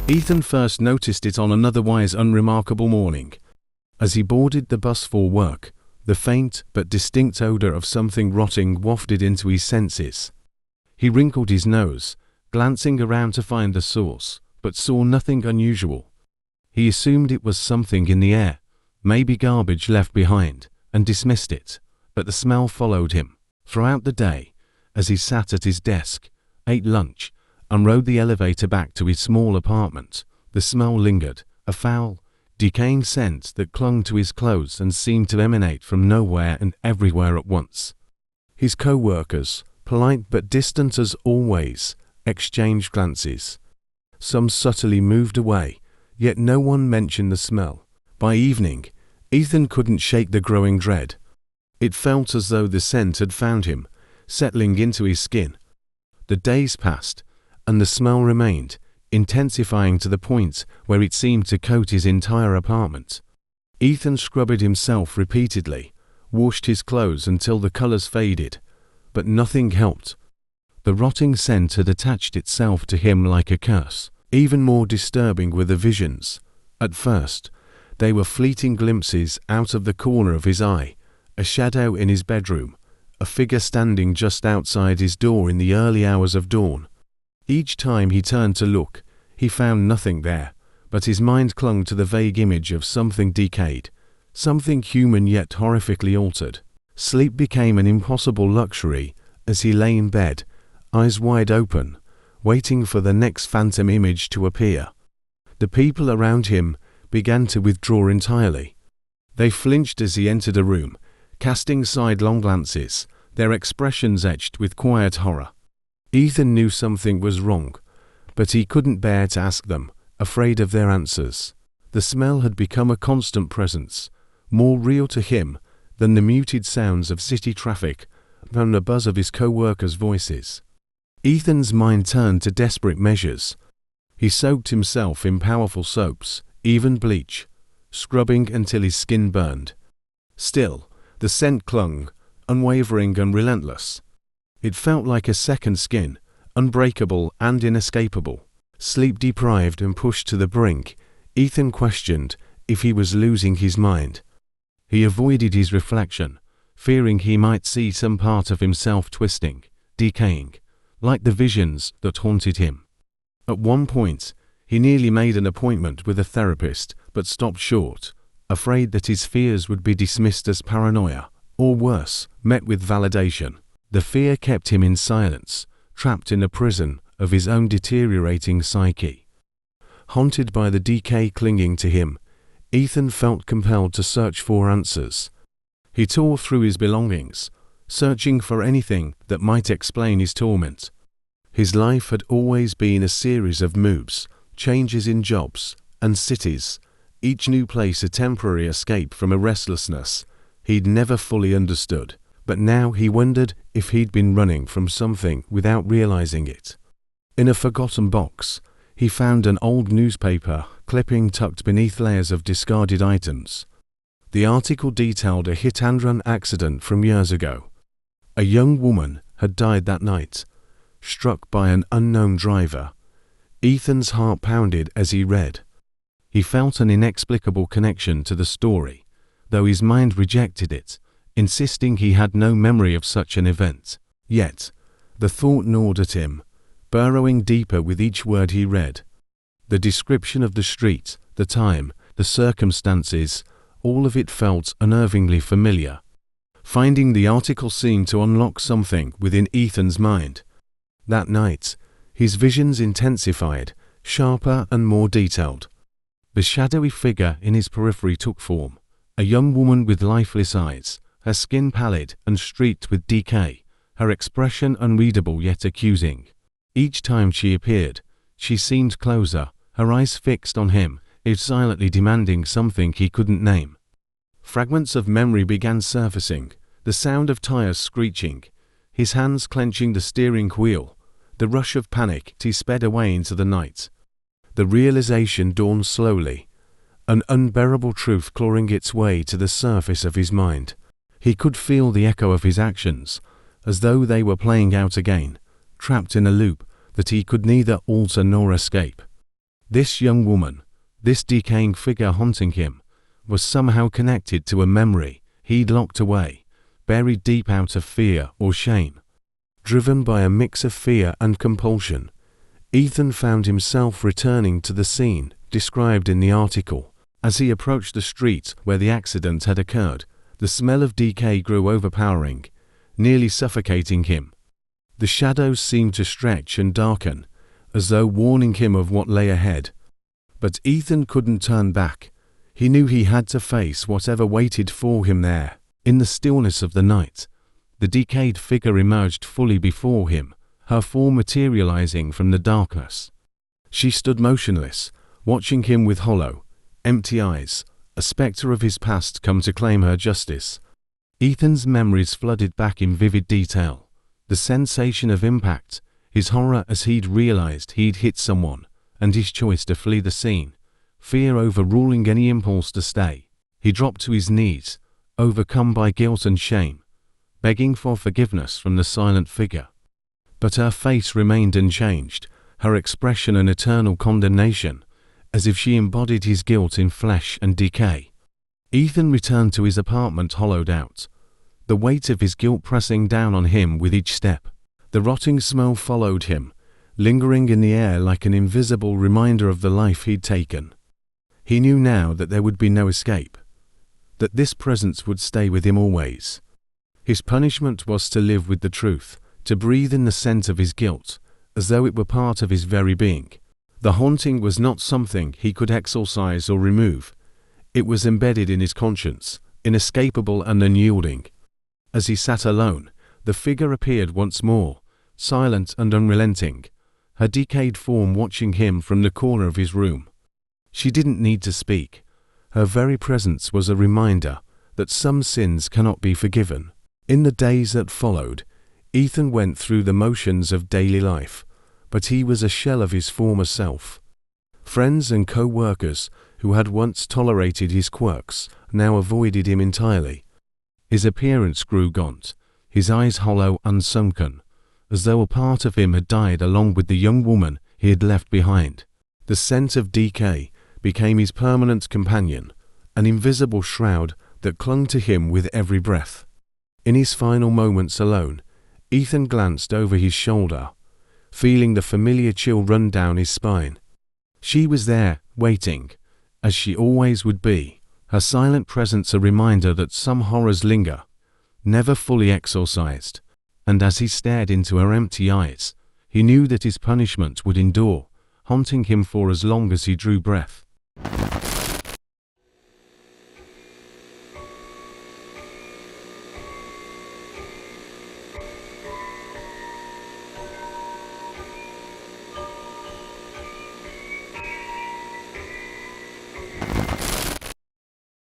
Ethan first noticed it on an otherwise unremarkable morning. As he boarded the bus for work, the faint but distinct odor of something rotting wafted into his senses. He wrinkled his nose, glancing around to find the source, but saw nothing unusual. He assumed it was something in the air, maybe garbage left behind, and dismissed it, but the smell followed him. Throughout the day, as he sat at his desk, ate lunch, and rode the elevator back to his small apartment, the smell lingered, a foul, decaying scent that clung to his clothes and seemed to emanate from nowhere and everywhere at once. His co-workers, polite but distant as always, exchanged glances. Some subtly moved away, yet no one mentioned the smell. By evening, Ethan couldn't shake the growing dread. It felt as though the scent had found him, settling into his skin. The days passed, and the smell remained, intensifying to the point where it seemed to coat his entire apartment. Ethan scrubbed himself repeatedly, washed his clothes until the colors faded, but nothing helped. The rotting scent had attached itself to him like a curse. Even more disturbing were the visions. At first, they were fleeting glimpses out of the corner of his eye, a shadow in his bedroom, a figure standing just outside his door in the early hours of dawn. Each time he turned to look, he found nothing there, but his mind clung to the vague image of something decayed, something human yet horrifically altered. Sleep became an impossible luxury as he lay in bed, eyes wide open, waiting for the next phantom image to appear. The people around him began to withdraw entirely. They flinched as he entered a room, casting sidelong glances, their expressions etched with quiet horror. Ethan knew something was wrong, but he couldn't bear to ask them, afraid of their answers. The smell had become a constant presence, more real to him than the muted sounds of city traffic, than the buzz of his co-workers' voices. Ethan's mind turned to desperate measures. He soaked himself in powerful soaps, even bleach, scrubbing until his skin burned. Still, the scent clung, unwavering and relentless. It felt like a second skin, unbreakable and inescapable. Sleep-deprived and pushed to the brink, Ethan questioned if he was losing his mind. He avoided his reflection, fearing he might see some part of himself twisting, decaying, like the visions that haunted him. At one point, he nearly made an appointment with a therapist, but stopped short, afraid that his fears would be dismissed as paranoia, or worse, met with validation. The fear kept him in silence, trapped in a prison of his own deteriorating psyche. Haunted by the decay clinging to him, Ethan felt compelled to search for answers. He tore through his belongings, searching for anything that might explain his torment. His life had always been a series of moves, changes in jobs and cities, each new place a temporary escape from a restlessness he'd never fully understood. But now he wondered if he'd been running from something without realizing it. In a forgotten box, he found an old newspaper clipping tucked beneath layers of discarded items. The article detailed a hit-and-run accident from years ago. A young woman had died that night, struck by an unknown driver. Ethan's heart pounded as he read. He felt an inexplicable connection to the story, though his mind rejected it, insisting he had no memory of such an event. Yet, the thought gnawed at him, burrowing deeper with each word he read. The description of the street, the time, the circumstances, all of it felt unnervingly familiar. Finding the article seemed to unlock something within Ethan's mind. That night, his visions intensified, sharper and more detailed. The shadowy figure in his periphery took form, a young woman with lifeless eyes, her skin pallid and streaked with decay, her expression unreadable yet accusing. Each time she appeared, she seemed closer, her eyes fixed on him, if silently demanding something he couldn't name. Fragments of memory began surfacing, the sound of tires screeching, his hands clenching the steering wheel, the rush of panic as he sped away into the night. The realization dawned slowly, an unbearable truth clawing its way to the surface of his mind. He could feel the echo of his actions, as though they were playing out again, trapped in a loop that he could neither alter nor escape. This young woman, this decaying figure haunting him, was somehow connected to a memory he'd locked away, buried deep out of fear or shame. Driven by a mix of fear and compulsion, Ethan found himself returning to the scene described in the article. As he approached the street where the accident had occurred, the smell of decay grew overpowering, nearly suffocating him. The shadows seemed to stretch and darken, as though warning him of what lay ahead. But Ethan couldn't turn back. He knew he had to face whatever waited for him there. In the stillness of the night, the decayed figure emerged fully before him, her form materializing from the darkness. She stood motionless, watching him with hollow, empty eyes, a spectre of his past come to claim her justice. Ethan's memories flooded back in vivid detail. The sensation of impact, his horror as he'd realized he'd hit someone, and his choice to flee the scene, fear overruling any impulse to stay. He dropped to his knees, overcome by guilt and shame, begging for forgiveness from the silent figure. But her face remained unchanged, her expression an eternal condemnation, as if she embodied his guilt in flesh and decay. Ethan returned to his apartment hollowed out, the weight of his guilt pressing down on him with each step. The rotting smell followed him, lingering in the air like an invisible reminder of the life he'd taken. He knew now that there would be no escape, that this presence would stay with him always. His punishment was to live with the truth, to breathe in the scent of his guilt, as though it were part of his very being. The haunting was not something he could exorcise or remove. It was embedded in his conscience, inescapable and unyielding. As he sat alone, the figure appeared once more, silent and unrelenting, her decayed form watching him from the corner of his room. She didn't need to speak. Her very presence was a reminder that some sins cannot be forgiven. In the days that followed, Ethan went through the motions of daily life, but he was a shell of his former self. Friends and co-workers who had once tolerated his quirks now avoided him entirely. His appearance grew gaunt, his eyes hollow and sunken, as though a part of him had died along with the young woman he had left behind. The scent of decay became his permanent companion, an invisible shroud that clung to him with every breath. In his final moments alone, Ethan glanced over his shoulder, feeling the familiar chill run down his spine. She was there, waiting, as she always would be, her silent presence a reminder that some horrors linger, never fully exorcised. And as he stared into her empty eyes, he knew that his punishment would endure, haunting him for as long as he drew breath.